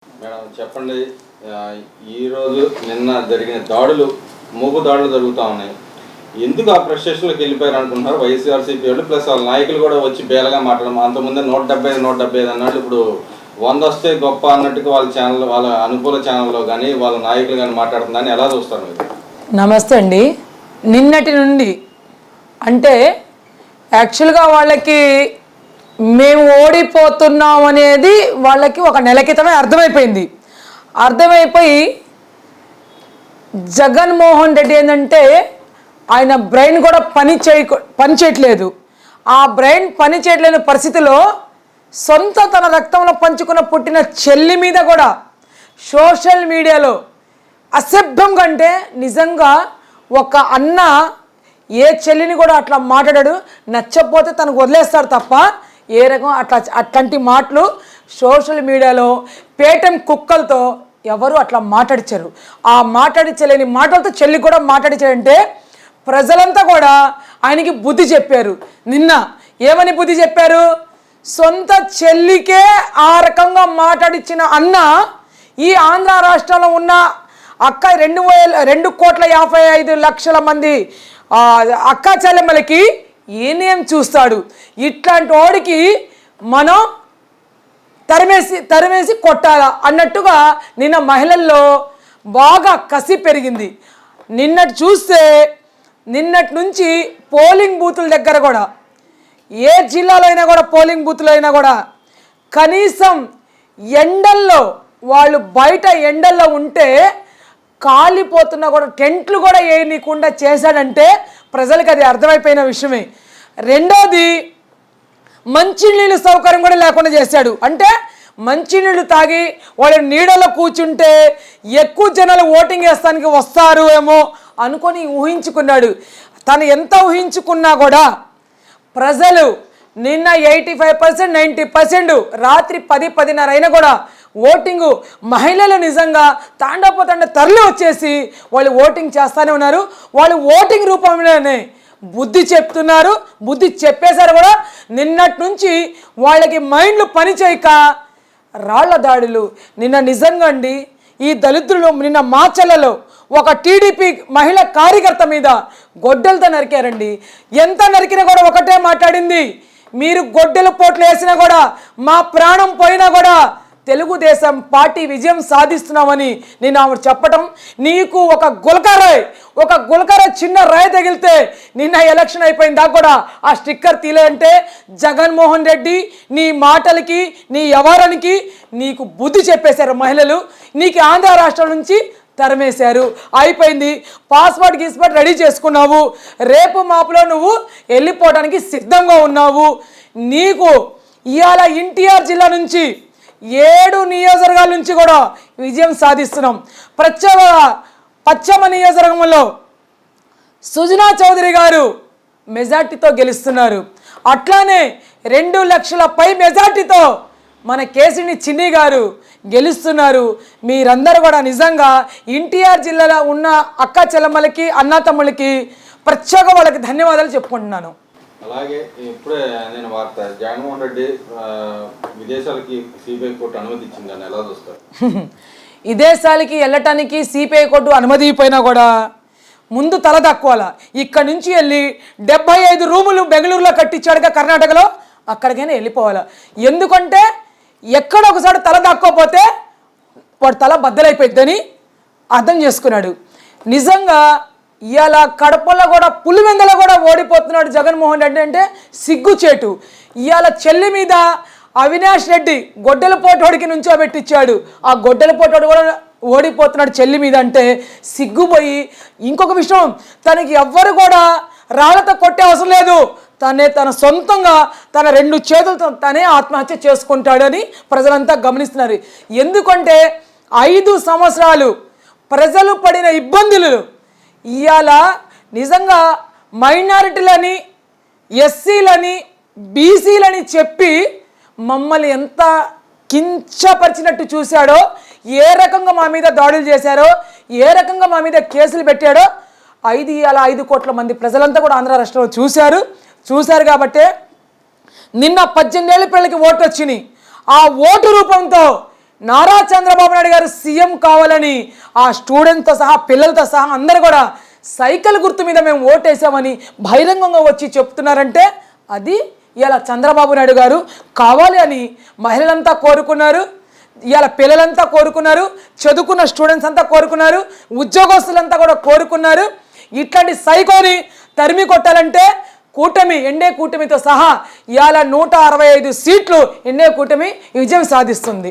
Madam చెప్పండి, ఈరోజు నిన్న జరిగిన దాడులు మూగు దాడులు జరుగుతూ ఉన్నాయి. ఎందుకు ఆ ఫ్రస్ట్రేషన్లోకి వెళ్ళిపోయారు అనుకుంటున్నారు వైఎస్ఆర్సీపీ వాళ్ళు? ప్లస్ వాళ్ళ నాయకులు కూడా వచ్చి బేలగా మాట్లాడడం, అంతకుముందే 175 అన్నట్టు ఇప్పుడు 100 వస్తే గొప్ప అన్నట్టుగా వాళ్ళ ఛానల్, వాళ్ళ అనుకూల ఛానల్లో కానీ వాళ్ళ నాయకులు కానీ మాట్లాడుతుందని ఎలా చూస్తారు మీరు? నమస్తే అండి. నిన్నటి నుండి అంటే యాక్చువల్గా వాళ్ళకి మేము ఓడిపోతున్నాం అనేది వాళ్ళకి ఒక నెల క్రితమే అర్థమైపోయి జగన్మోహన్ రెడ్డి ఏంటంటే ఆయన బ్రెయిన్ కూడా పని చేయట్లేదు. ఆ బ్రెయిన్ పని చేయట్లేని పరిస్థితిలో తన రక్తంలో పంచుకున్న పుట్టిన చెల్లి మీద కూడా సోషల్ మీడియాలో అసభ్యం కంటే నిజంగా ఒక అన్న ఏ చెల్లిని కూడా అట్లా మాట్లాడాడు. నచ్చకపోతే తనకు వదిలేస్తాడు తప్ప ఏ రకం అట్లాంటి మాటలు సోషల్ మీడియాలో పేటెం కుక్కలతో ఎవరు అట్లా మాట్లాడించారు. ఆ మాట్లాడించలేని మాటలతో చెల్లి కూడా మాట్లాడించారంటే ప్రజలంతా కూడా ఆయనకి బుద్ధి చెప్పారు. నిన్న ఏమని బుద్ధి చెప్పారు? సొంత చెల్లికే ఆ రకంగా మాట్లాడించిన అన్న ఈ ఆంధ్ర రాష్ట్రంలో ఉన్న అక్క 2,55,00,000 మంది అక్కా చెల్లెమ్మలకి ఏనేం చూస్తాడు? ఇట్లాంటి వాడికి మనం తరిమేసి కొట్టాలా అన్నట్టుగా నిన్న మహిళల్లో బాగా కసి పెరిగింది. నిన్నటి నుంచి పోలింగ్ బూతుల దగ్గర కూడా ఏ జిల్లాలో అయినా కూడా పోలింగ్ బూతులు అయినా కూడా కనీసం ఎండల్లో వాళ్ళు బయట ఎండల్లో ఉంటే కాలిపోతున్నా కూడా టెంట్లు కూడా వేయనీయకుండా చేశాడంటే ప్రజలకు అది అర్థమైపోయిన విషయమే. రెండోది, మంచినీళ్ళు సౌకర్యం కూడా లేకుండా చేశాడు. అంటే మంచినీళ్ళు తాగి వాళ్ళ నీడలో కూర్చుంటే ఎక్కువ జనాలు ఓటింగ్ వేస్తానికి వస్తారు ఏమో అనుకొని ఊహించుకున్నాడు. తను ఎంత ఊహించుకున్నా కూడా ప్రజలు నిన్న 85%, 90% రాత్రి 10-10:30 అయినా కూడా ఓటింగు మహిళలు నిజంగా తాండపోతాండ తరలి వచ్చేసి వాళ్ళు ఓటింగ్ చేస్తూనే ఉన్నారు. వాళ్ళు ఓటింగ్ రూపంలోనే బుద్ధి చెప్తున్నారు. బుద్ధి చెప్పేశారు కూడా. నిన్నటి నుంచి వాళ్ళకి మైండ్లు పని చేయక రాళ్ల దాడులు. నిన్న నిజంగా అండి ఈ దళితులు నిన్న మాచర్లలో ఒక టీడీపీ మహిళా కార్యకర్త మీద గొడ్డలతో నరికారండి. ఎంత నరికినా కూడా ఒకటే మాట్లాడింది, మీరు గొడ్డల పోట్లు వేసినా కూడా మా ప్రాణం పోయినా కూడా తెలుగుదేశం పార్టీ విజయం సాధిస్తున్నామని నేను ఆవిడ చెప్పటం. నీకు ఒక గులకరాయ్ చిన్న రాయి తగిలితే నిన్న ఎలక్షన్ అయిపోయిన దాకా కూడా ఆ స్టిక్కర్ తీలేదంటే జగన్మోహన్ రెడ్డి నీ మాటలకి నీ వ్యవహారానికి నీకు బుద్ధి చెప్పేశారు మహిళలు. నీకు ఆంధ్ర రాష్ట్రం నుంచి తరిమేశారు. అయిపోయింది. పాస్పోర్ట్ రెడీ చేసుకున్నావు. రేపు మాపులో నువ్వు వెళ్ళిపోవడానికి సిద్ధంగా ఉన్నావు. నీకు ఇవాళ ఎన్టీఆర్ జిల్లా నుంచి 7 నియోజకవర్గాల నుంచి కూడా విజయం సాధిస్తున్నాం. పశ్చిమ నియోజకవర్గంలో సుజనా చౌదరి గారు మెజార్టీతో గెలుస్తున్నారు. అట్లానే 2 లక్షల పై మెజార్టీతో మన కేసిని చిన్ని గారు గెలుస్తున్నారు. మీరందరూ కూడా నిజంగా ఎన్టీఆర్ జిల్లాలో ఉన్న అక్క చెల్లెమ్మలకి అన్నా తమ్ముళ్ళకి ప్రత్యేక వాళ్ళకి ధన్యవాదాలు చెప్పుకుంటున్నాను. అలాగే ఇప్పుడే నేను వార్త, జగన్మోహన్ రెడ్డి విదేశాలకి సిబిఐ కోర్టు అనుమతి ఇచ్చిందని ఎలా చూస్తారు? విదేశాలకి వెళ్ళటానికి సిబిఐ కోర్టు అనుమతి ఇవ్వకపోయినా కూడా ముందు తల దక్కోవాలా. ఇక్కడ నుంచి వెళ్ళి 75 రూములు బెంగళూరులో కట్టించాడుగా కర్ణాటకలో, అక్కడికైనా వెళ్ళిపోవాలా. ఎందుకంటే ఎక్కడ ఒకసారి తల దక్కోపోతే వాడు తల బద్దలైపోయిద్దని అర్థం చేసుకున్నాడు. నిజంగా ఇవాళ కడపలో కూడా పులివెందలో కూడా ఓడిపోతున్నాడు జగన్మోహన్ రెడ్డి అంటే సిగ్గుచేటు. ఇవాళ చెల్లి మీద అవినాష్ రెడ్డి గొడ్డల పోటోడికి నుంచోబెట్టించాడు. ఆ గొడ్డల పోటోడు కూడా ఓడిపోతున్నాడు చెల్లి మీద అంటే సిగ్గుపోయి. ఇంకొక విషయం, తనకి ఎవ్వరు కూడా రాళ్లతో కొట్టే అవసరం లేదు. తన సొంతంగా తన 2 చేతులతో తనే ఆత్మహత్య చేసుకుంటాడని ప్రజలంతా గమనిస్తున్నారు. ఎందుకంటే 5 సంవత్సరాలు ప్రజలు పడిన ఇబ్బందులు ఇవాళ నిజంగా మైనారిటీలని, ఎస్సీలని, బీసీలని చెప్పి మమ్మల్ని ఎంత కించపరిచినట్టు చూశాడో, ఏ రకంగా మా మీద దాడులు చేశారో, ఏ రకంగా మా మీద కేసులు పెట్టాడో 5 కోట్ల మంది ప్రజలంతా కూడా ఆంధ్ర రాష్ట్రంలో చూశారు కాబట్టి నిన్న 18 ఏళ్ల పిల్లలకి ఓటు వచ్చినాయి. ఆ ఓటు రూపంతో నారా చంద్రబాబు నాయుడు గారు సీఎం కావాలని ఆ స్టూడెంట్తో సహా పిల్లలతో సహా అందరూ కూడా సైకిల్ గుర్తు మీద మేము ఓటేసామని బహిరంగంగా వచ్చి చెప్తున్నారంటే అది ఇలా చంద్రబాబు నాయుడు గారు కావాలి అని మహిళలంతా కోరుకున్నారు, ఇలా పిల్లలంతా కోరుకున్నారు, చదువుకున్న స్టూడెంట్స్ అంతా కోరుకున్నారు, ఉద్యోగస్తులంతా కూడా కోరుకున్నారు. ఇట్లాంటి సైకోని తరిమి కొట్టాలంటే కూటమి ఎన్డీఏ కూటమితో సహా ఇవాళ 165 సీట్లు ఎన్డీఏ కూటమి విజయం సాధిస్తుంది.